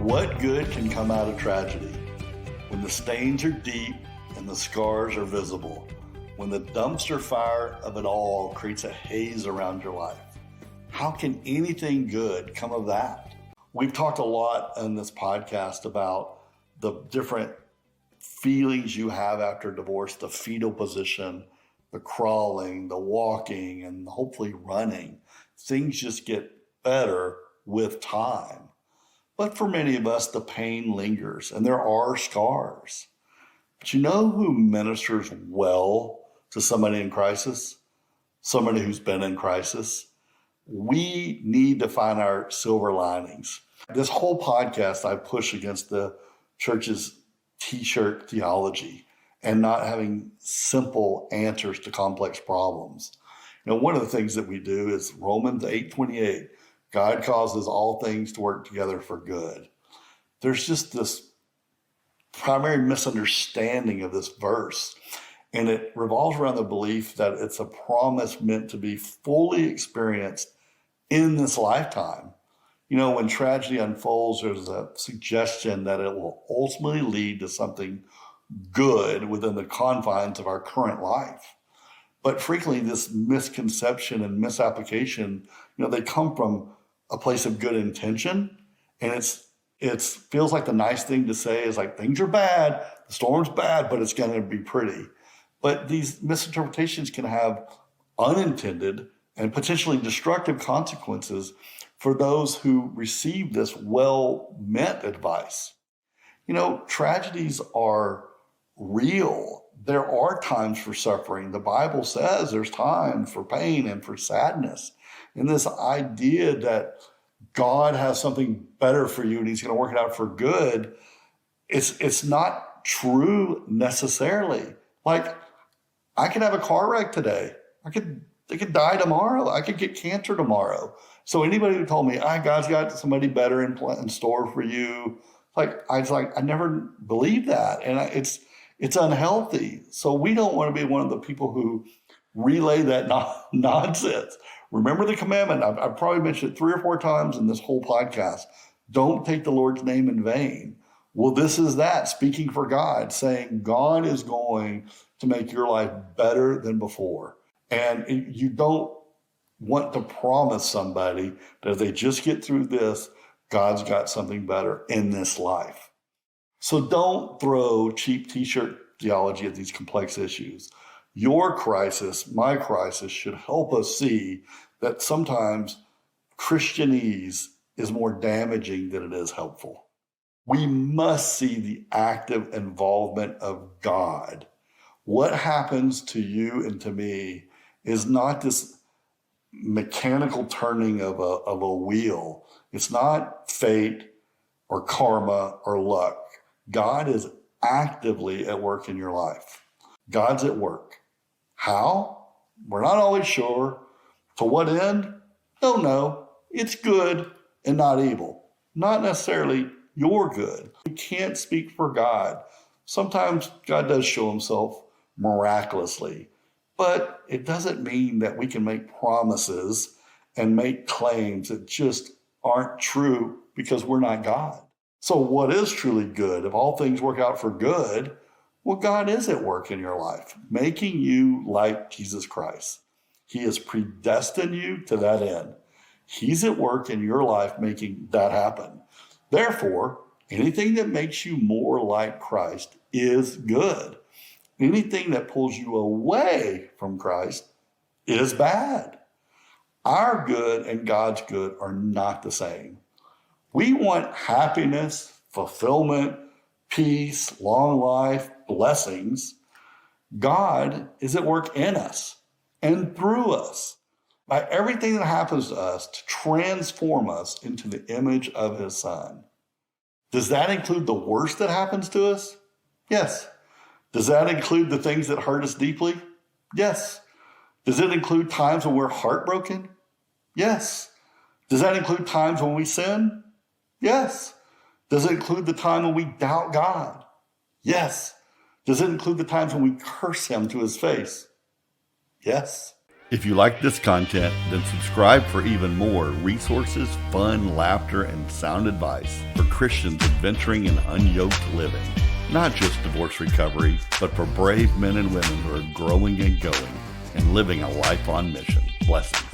What good can come out of tragedy? When the stains are deep and the scars are visible, when the dumpster fire of it all creates a haze around your life, how can anything good come of that? We've talked a lot on this podcast about the different feelings you have after divorce, the fetal position, the crawling, the walking, and hopefully running. Things just get better with time. But for many of us, the pain lingers and there are scars. But you know who ministers well to somebody in crisis? Somebody who's been in crisis. We need to find our silver linings. This whole podcast, I push against the church's t-shirt theology and not having simple answers to complex problems. You know, one of the things that we do is Romans 8:28. God causes all things to work together for good. There's just this primary misunderstanding of this verse, and it revolves around the belief that it's a promise meant to be fully experienced in this lifetime. You know, when tragedy unfolds, there's a suggestion that it will ultimately lead to something good within the confines of our current life. But frequently, this misconception and misapplication, they come from a place of good intention, and it feels like the nice thing to say is like, things are bad, the storm's bad, but it's going to be pretty. But these misinterpretations can have unintended and potentially destructive consequences for those who receive this well-meant advice. Tragedies are real. There are times for suffering. The Bible says there's time for pain and for sadness. And this idea that God has something better for you and he's going to work it out for good, it's not true necessarily. Like, I could have a car wreck today. I could die tomorrow. I could get cancer tomorrow. So anybody who told me, God's got somebody better in store for you, I never believed that. And it's unhealthy. So we don't want to be one of the people who relay that nonsense. Remember the commandment. I've probably mentioned it 3 or 4 times in this whole podcast. Don't take the Lord's name in vain. Well, this is that, speaking for God, saying God is going to make your life better than before. And you don't want to promise somebody that if they just get through this, God's got something better in this life. So don't throw cheap t-shirt theology at these complex issues. Your crisis, my crisis, should help us see that sometimes Christianese is more damaging than it is helpful. We must see the active involvement of God. What happens to you and to me is not this mechanical turning of a wheel. It's not fate or karma or luck. God is actively at work in your life. God's at work. How? We're not always sure. To what end? Don't know. It's good and not evil. Not necessarily your good. You can't speak for God. Sometimes God does show himself miraculously, but it doesn't mean that we can make promises and make claims that just aren't true because we're not God. So what is truly good? If all things work out for good, well, God is at work in your life, making you like Jesus Christ. He has predestined you to that end. He's at work in your life making that happen. Therefore, anything that makes you more like Christ is good. Anything that pulls you away from Christ is bad. Our good and God's good are not the same. We want happiness, fulfillment, peace, long life, blessings. God is at work in us and through us by everything that happens to us to transform us into the image of his Son. Does that include the worst that happens to us? Yes. Does that include the things that hurt us deeply? Yes. Does it include times when we're heartbroken? Yes. Does that include times when we sin? Yes. Does it include the time when we doubt God? Yes. Does it include the times when we curse him to his face? Yes. If you like this content, then subscribe for even more resources, fun, laughter, and sound advice for Christians adventuring in unyoked living. Not just divorce recovery, but for brave men and women who are growing and going and living a life on mission. Blessings.